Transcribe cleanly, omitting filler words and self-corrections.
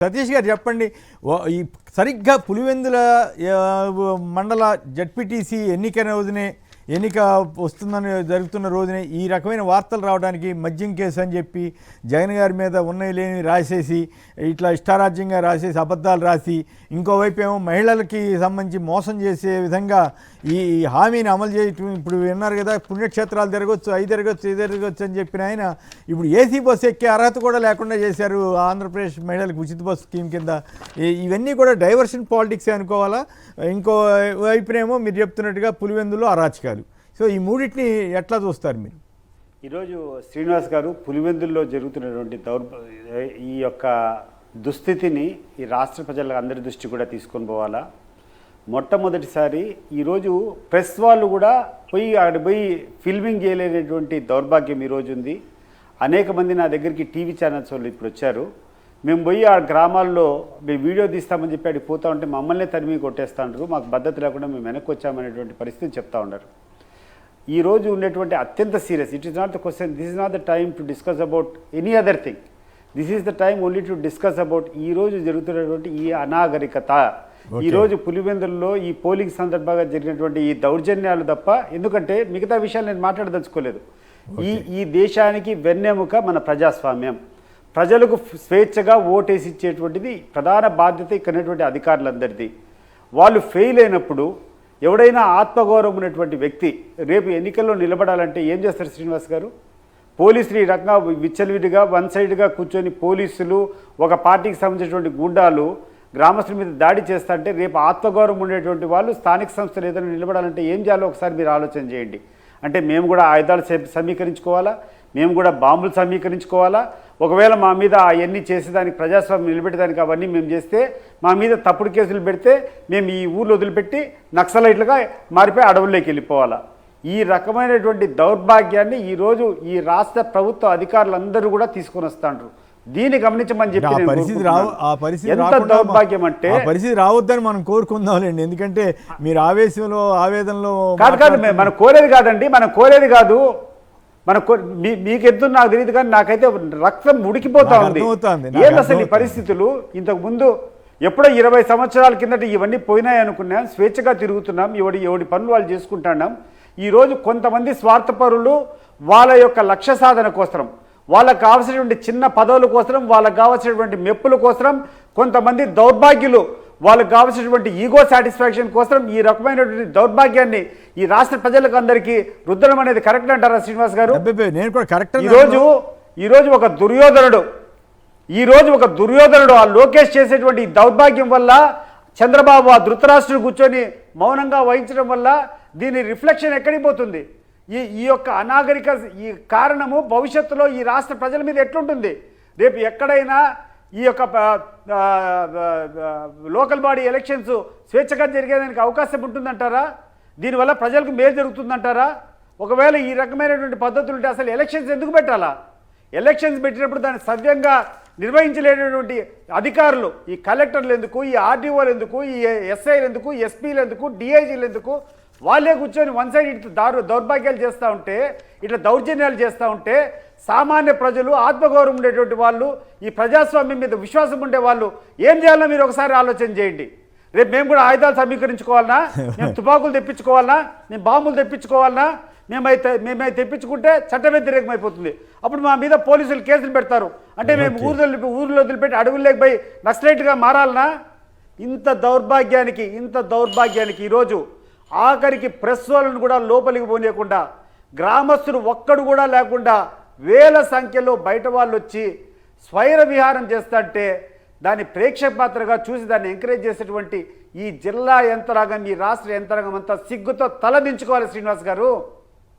సతీష్ గారు చెప్పండి, ఈ సరిగ్గా పులివెందుల మండల జడ్పీటీసీ ఎన్నిక వస్తుందని జరుగుతున్న రోజునే ఈ రకమైన వార్తలు రావడానికి మద్యం కేసు అని చెప్పి జగన్ గారి మీద ఉన్నాయి లేని రాసేసి ఇట్లా ఇష్టారాజ్యంగా రాసేసి అబద్ధాలు రాసి, ఇంకోవైపు ఏమో మహిళలకి సంబంధించి మోసం చేసే విధంగా ఈ హామీని అమలు చేయటం. ఇప్పుడు విన్నారు కదా, పుణ్యక్షేత్రాలు తిరగొచ్చు, అవి తిరగొచ్చు అని చెప్పిన ఆయన ఇప్పుడు ఏసీ బస్సు ఎక్కే అర్హత కూడా లేకుండా చేశారు ఆంధ్రప్రదేశ్ మహిళలకు ఉచిత బస్సు స్కీమ్ కింద. ఇవన్నీ కూడా డైవర్షన్ పాలిటిక్సే అనుకోవాలా? ఇంకో వైపునేమో మీరు చెప్తున్నట్టుగా పులివెందులో అరాచకాలు. సో ఈ మూడింటిని ఎట్లా చూస్తారు మీరు? ఈరోజు శ్రీనివాస్ గారు, పులివెందుల్లో జరుగుతున్నటువంటి ఈ యొక్క దుస్థితిని ఈ రాష్ట్ర ప్రజల అందరి దృష్టి కూడా తీసుకొని పోవాలా. మొట్టమొదటిసారి ఈరోజు ప్రెస్ వాళ్ళు కూడా అక్కడ పోయి ఫిల్మింగ్ చేయలేనటువంటి దౌర్భాగ్యం ఈరోజు ఉంది. అనేక మంది నా దగ్గరికి టీవీ ఛానల్స్ వాళ్ళు ఇప్పుడు వచ్చారు. మేము పోయి ఆ గ్రామాల్లో మేము వీడియో తీస్తామని చెప్పి అడిగి పోతూ ఉంటే మమ్మల్ని తరిమి కొట్టేస్తూ ఉంటారు. మాకు భద్రత లేకుండా మేము వెనక్కి వచ్చామనేటువంటి పరిస్థితి చెప్తా ఉన్నారు. ఈరోజు ఉండేటువంటి అత్యంత serious, it is not the question, this is not the time to discuss about any other thing, this is the time only to discuss about ఈరోజు జరుగుతున్నటువంటి ఈ అనాగరికత. ఈరోజు పులివెందుల్లో ఈ పోలింగ్ సందర్భంగా జరిగినటువంటి ఈ దౌర్జన్యాలు తప్ప, ఎందుకంటే మిగతా విషయాలు నేను మాట్లాడదలుచుకోలేదు. ఈ దేశానికి వెన్నెముక మన ప్రజాస్వామ్యం. ప్రజలకు స్వేచ్ఛగా ఓటేసి ఇచ్చేటువంటిది ప్రధాన బాధ్యత ఇక్కడటువంటి అధికారులందరిది. వాళ్ళు ఫెయిల్ అయినప్పుడు ఎవడైనా ఆత్మగౌరవం ఉన్నటువంటి వ్యక్తి రేపు ఎన్నికల్లో నిలబడాలంటే ఏం చేస్తారు శ్రీనివాస్ గారు? పోలీసులు ఈ రకంగా విచ్చలవిడిగా వన్ సైడ్గా కూర్చొని పోలీసులు, ఒక పార్టీకి సంబంధించినటువంటి గుండాలు గ్రామస్తుల మీద దాడి చేస్తుంటే రేపు ఆత్మగౌరవం ఉండేటువంటి వాళ్ళు స్థానిక సంస్థలు ఏదైనా నిలబడాలంటే ఏం చేయాలో ఒకసారి మీరు ఆలోచన చేయండి. అంటే మేము కూడా ఆయుధాలు సమీకరించుకోవాలా? మేము కూడా బాంబులు సమీకరించుకోవాలా? ఒకవేళ మా మీద అవన్నీ చేసేదానికి, ప్రజాస్వామ్యం నిలబెట్టేదానికి అవన్నీ మేము చేస్తే, మా మీద తప్పుడు కేసులు పెడితే మేము ఈ ఊర్లో వదిలిపెట్టి నక్సలైట్లుగా మారిపోయి అడవుల్లోకి వెళ్ళిపోవాలా? ఈ రకమైనటువంటి దౌర్భాగ్యాన్ని ఈరోజు ఈ రాష్ట్ర ప్రభుత్వ అధికారులందరూ కూడా తీసుకొని వస్తాండ్రు. దీన్ని గమనించమని చెప్పి ఎంత దౌర్భాగ్యం అంటే, పరిస్థితి రావద్దని మనం కోరుకుందాంలేండి. ఎందుకంటే మీరు ఆవేదనలో కాదు మనం కోరేది కాదండి, మనం కోరేది కాదు. మీకు ఎద్దు నాకు తెలియదు, కానీ నాకైతే రక్తం ఉడికిపోతా ఉంది. ఏంది అసలు ఈ పరిస్థితులు? ఇంతకు ముందు ఎప్పుడో 20 సంవత్సరాల కిందట ఇవన్నీ పోయినాయి అనుకున్నాం. స్వేచ్ఛగా తిరుగుతున్నాం, ఎవడి పనులు వాళ్ళు చేసుకుంటున్నాం. ఈరోజు కొంతమంది స్వార్థపరులు వాళ్ళ యొక్క లక్ష్య సాధన కోసం, వాళ్ళకు కావాల్సినటువంటి చిన్న పదవుల కోసం, వాళ్ళకు కావాల్సినటువంటి మెప్పుల కోసం, కొంతమంది దౌర్భాగ్యులు వాళ్ళకు కావాల్సినటువంటి ఈగో సాటిస్ఫాక్షన్ కోసం ఈ రకమైనటువంటి దౌర్భాగ్యాన్ని ఈ రాష్ట్ర ప్రజలకు అందరికీ రుద్దడం అనేది కరెక్ట్ అంటారా శ్రీనివాస్ గారు? నేను కూడా కరెక్ట్. ఈరోజు ఒక దుర్యోధనుడు ఆ లోకేష్ చేసేటువంటి దౌర్భాగ్యం వల్ల, చంద్రబాబు ఆ ధృతరాష్ట్రుడు కూర్చొని మౌనంగా వహించడం వల్ల దీని రిఫ్లెక్షన్ ఎక్కడికి పోతుంది? ఈ యొక్క అనాగరిక ఈ కారణము భవిష్యత్తులో ఈ రాష్ట్ర ప్రజల మీద ఎట్లుంటుంది? రేపు ఎక్కడైనా ఈ యొక్క లోకల్ బాడీ ఎలక్షన్స్ స్వేచ్ఛగా జరిగేదానికి అవకాశం ఉంటుందంటారా? దీనివల్ల ప్రజలకు మేలు జరుగుతుందంటారా? ఒకవేళ ఈ రకమైనటువంటి పద్ధతులు ఉంటే అసలు ఎలక్షన్స్ ఎందుకు పెట్టాలా? ఎలక్షన్స్ పెట్టినప్పుడు దాన్ని సవ్యంగా నిర్వహించలేనటువంటి అధికారులు, ఈ కలెక్టర్లు ఎందుకు, ఈ ఆర్డీఓలు ఎందుకు, ఈ ఎస్ఐలు ఎందుకు, ఎస్పీలు ఎందుకు, డిఐజీలు ఎందుకు? వాళ్ళే కూర్చొని వన్ సైడ్ ఇట్లా దౌర్భాగ్యాలు చేస్తూ ఉంటే, ఇట్లా దౌర్జన్యాలు చేస్తూ ఉంటే, సామాన్య ప్రజలు, ఆత్మగౌరవం ఉండేటువంటి వాళ్ళు, ఈ ప్రజాస్వామ్యం మీద విశ్వాసం ఉండే వాళ్ళు ఏం చేయాలో మీరు ఒకసారి ఆలోచన చేయండి. రేపు మేము కూడా ఆయుధాలు సమీకరించుకోవాలన్నా, మేము తుపాకులు తెప్పించుకోవాలన్నా, మేము బాంబులు తెప్పించుకోవాలన్నా, మేమైతే తెప్పించుకుంటే చట్ట వ్యతిరేకం అయిపోతుంది. అప్పుడు మా మీద పోలీసులు కేసులు పెడతారు. అంటే మేము ఊర్లో వదిలిపెట్టి అడవుల్లోకి పోయి నక్సలైట్గా మారాలనా? ఇంత దౌర్భాగ్యానికి ఈరోజు ఆఖరికి ప్రెస్ వాళ్ళను కూడా లోపలికి పోనీయకుండా, గ్రామస్తులు ఒక్కడు కూడా లేకుండా వేల సంఖ్యలో బయట వాళ్ళు వచ్చి స్వైర విహారం చేస్తుంటే దాన్ని ప్రేక్షక పాత్రగా చూసి దాన్ని ఎంకరేజ్ చేసేటువంటి ఈ జిల్లా యంత్రాంగం, ఈ రాష్ట్ర యంత్రాంగం అంతా సిగ్గుతో తలదించుకోవాలి శ్రీనివాస్ గారు.